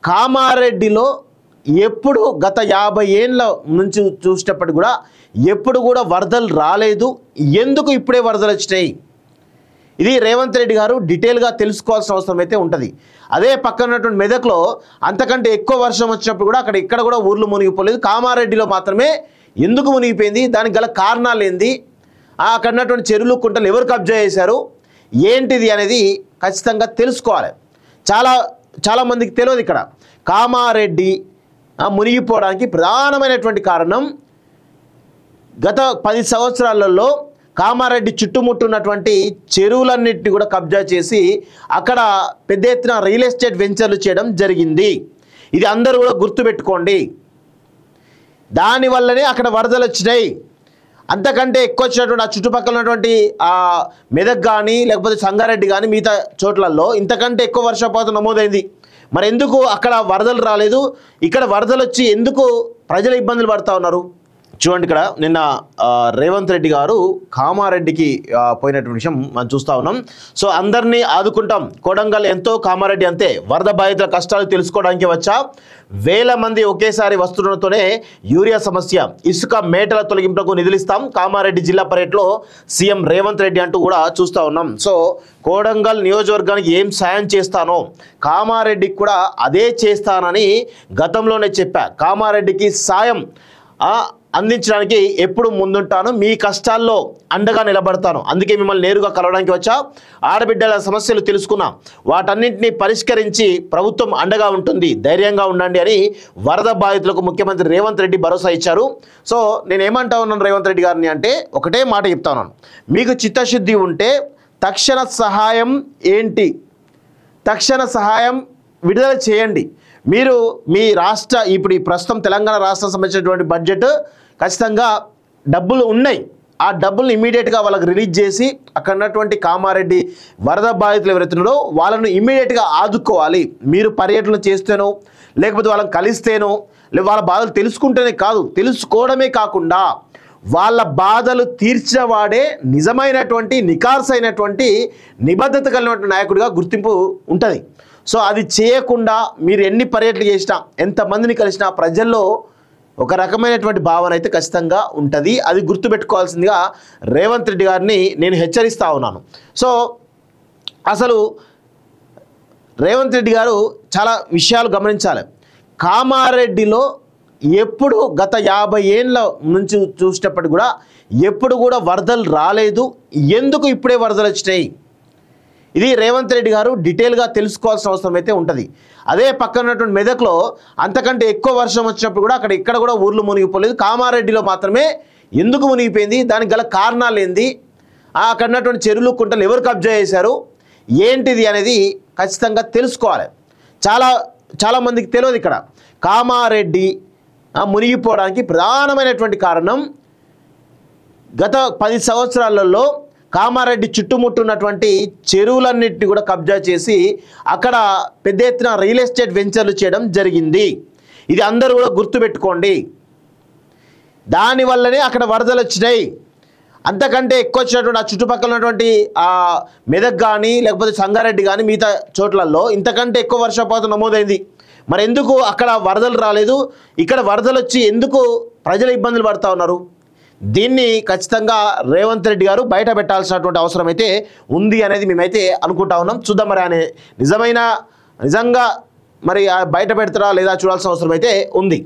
కామారెడ్డిలో ఎప్పుడు గత 50 ఏళ్ళ నుంచి చూసేటప్పటికి కూడా ఎప్పుడు కూడా వరదలు రాలేదు, ఎందుకు ఇప్పుడే వరదలు వచ్చినాయి? ఇది రేవంత్ రెడ్డి గారు డీటెయిల్గా తెలుసుకోవాల్సిన అవసరం అయితే ఉంటుంది. అదే పక్కన ఉన్నటువంటి మెదక్లో అంతకంటే ఎక్కువ వర్షం వచ్చినప్పుడు కూడా ఇక్కడ కూడా ఊర్లు మునిగిపోలేదు, కామారెడ్డిలో మాత్రమే ఎందుకు మునిగిపోయింది? దానికి గల కారణాలు ఏంది? అక్కడ ఉన్నటువంటి చెరువులు కుంటలు ఎవరు కబ్జా చేశారు, ఏంటిది అనేది ఖచ్చితంగా తెలుసుకోవాలి. చాలామందికి తెలియదు. ఇక్కడ కామారెడ్డి మునిగిపోవడానికి ప్రధానమైనటువంటి కారణం గత 10 సంవత్సరాలలో కామారెడ్డి చుట్టుముట్టున్నటువంటి చెరువులన్నింటినీ కూడా కబ్జా చేసి అక్కడ పెద్ద ఎత్తున రియల్ ఎస్టేట్ వెంచర్లు చేయడం జరిగింది. ఇది అందరూ కూడా గుర్తుపెట్టుకోండి. దానివల్లనే అక్కడ వరదలు వచ్చినాయి. అంతకంటే ఎక్కువ వచ్చినటువంటి ఆ చుట్టుపక్కల ఉన్నటువంటి మెదక్ కానీ లేకపోతే సంగారెడ్డి కానీ మిగతా చోట్లలో ఇంతకంటే ఎక్కువ వర్షపాతం నమోదైంది. మరి ఎందుకు అక్కడ వరదలు రాలేదు? ఇక్కడ వరదలు వచ్చి ఎందుకు ప్రజలు ఇబ్బందులు పడుతూ ఉన్నారు? చూడండి, ఇక్కడ నిన్న రేవంత్ రెడ్డి గారు కామారెడ్డికి పోయినటువంటి విషయం మనం చూస్తూ ఉన్నాం. సో అందరినీ ఆదుకుంటాం, కొడంగల్ ఎంతో కామారెడ్డి అంతే, వరద బాధితుల కష్టాలు తెలుసుకోవడానికి వచ్చా, వేల మంది ఒకేసారి వస్తుండటంతోనే యూరియా సమస్య, ఇసుక మేటల తొలగింపులకు నిధులిస్తాం, కామారెడ్డి జిల్లా పర్యటనలో సీఎం రేవంత్ రెడ్డి అంటూ కూడా చూస్తూ ఉన్నాం. సో కొడంగల్ నియోజకవర్గానికి ఏం సాయం చేస్తానో కామారెడ్డికి కూడా అదే చేస్తానని గతంలోనే చెప్పా. కామారెడ్డికి సాయం అందించడానికి ఎప్పుడు ముందుంటాను, మీ కష్టాల్లో అండగా నిలబడతాను, అందుకే మిమ్మల్ని నేరుగా కలవడానికి వచ్చా, ఆడబిడ్డల సమస్యలు తెలుసుకున్నా, వాటన్నింటినీ పరిష్కరించి ప్రభుత్వం అండగా ఉంటుంది, ధైర్యంగా ఉండండి అని వరద బాధితులకు ముఖ్యమంత్రి రేవంత్ రెడ్డి భరోసా ఇచ్చారు. సో నేను ఏమంటా ఉన్నాను రేవంత్ రెడ్డి గారిని అంటే ఒకటే మాట చెప్తా ఉన్నాను, మీకు చిత్తశుద్ధి ఉంటే తక్షణ సహాయం ఏంటి, తక్షణ సహాయం విడుదల చేయండి. మీరు మీ రాష్ట్ర ఇప్పుడు ఈ ప్రస్తుతం తెలంగాణ రాష్ట్రం సంబంధించినటువంటి బడ్జెట్ ఖచ్చితంగా డబ్బులు ఉన్నాయి, ఆ డబ్బులను ఇమీడియట్గా వాళ్ళకి రిలీజ్ చేసి అక్కడ ఉన్నటువంటి కామారెడ్డి వరద బాధితులు ఎవరైతున్నారో వాళ్ళను ఇమీడియట్గా ఆదుకోవాలి. మీరు పర్యటనలు చేస్తేనో లేకపోతే వాళ్ళని కలిస్తేనో వాళ్ళ బాధలు తెలుసుకుంటేనే కాదు, తెలుసుకోవడమే కాకుండా వాళ్ళ బాధలు తీర్చేవాడే నిజమైనటువంటి నికార్సైనటువంటి నిబద్ధత కలిగినటువంటి నాయకుడిగా గుర్తింపు ఉంటుంది. సో అది చేయకుండా మీరు ఎన్ని పర్యటనలు చేసినా ఎంతమందిని కలిసినా ప్రజల్లో ఒక రకమైనటువంటి భావన అయితే ఖచ్చితంగా ఉంటుంది. అది గుర్తుపెట్టుకోవాల్సిందిగా రేవంత్ రెడ్డి గారిని నేను హెచ్చరిస్తూ ఉన్నాను. సో అసలు రేవంత్ రెడ్డి గారు చాలా విషయాలు గమనించాలి. కామారెడ్డిలో ఎప్పుడు గత 50 ఏళ్ళ నుంచి చూసేటప్పటికి కూడా ఎప్పుడు కూడా వరదలు రాలేదు, ఎందుకు ఇప్పుడే వరదలు వచ్చినాయి? ఇది రేవంత్ రెడ్డి గారు డీటెయిల్గా తెలుసుకోవాల్సిన అవసరం అయితే ఉంటుంది. అదే పక్కన ఉన్నటువంటి మెదక్లో అంతకంటే ఎక్కువ వర్షం వచ్చినప్పుడు కూడా ఇక్కడ కూడా ఊర్లు మునిగిపోలేదు, కామారెడ్డిలో మాత్రమే ఎందుకు మునిగిపోయింది? దానికి గల కారణాలు ఏంది? అక్కడ ఉన్నటువంటి చెరువులు కుంటలు ఎవరు కబ్జా చేశారు, ఏంటిది అనేది ఖచ్చితంగా తెలుసుకోవాలి. చాలామందికి తెలియదు. ఇక్కడ కామారెడ్డి మునిగిపోవడానికి ప్రధానమైనటువంటి కారణం గత 10 సంవత్సరాలలో కామారెడ్డి చుట్టుముట్టున్నటువంటి చెరువులన్నింటినీ కూడా కబ్జా చేసి అక్కడ పెద్ద ఎత్తున రియల్ ఎస్టేట్ వెంచర్లు చేయడం జరిగింది. ఇది అందరూ కూడా గుర్తుపెట్టుకోండి. దానివల్లనే అక్కడ వరదలు వచ్చినాయి. అంతకంటే ఎక్కువ వచ్చినటువంటి ఆ చుట్టుపక్కల ఉన్నటువంటి మెదక్ కానీ లేకపోతే సంగారెడ్డి కానీ మిగతా చోట్లలో ఇంతకంటే ఎక్కువ వర్షపాతం నమోదైంది. మరి ఎందుకు అక్కడ వరదలు రాలేదు? ఇక్కడ వరదలు వచ్చి ఎందుకు ప్రజలు ఇబ్బందులు పడుతూ ఉన్నారు? దీన్ని ఖచ్చితంగా రేవంత్ రెడ్డి గారు బయట పెట్టాల్సినటువంటి అవసరం అయితే ఉంది అనేది మేమైతే అనుకుంటా ఉన్నాం. చూద్దాం మరి ఆయన నిజంగా మరి బయట పెడతారా లేదా చూడాల్సిన అవసరం అయితే ఉంది.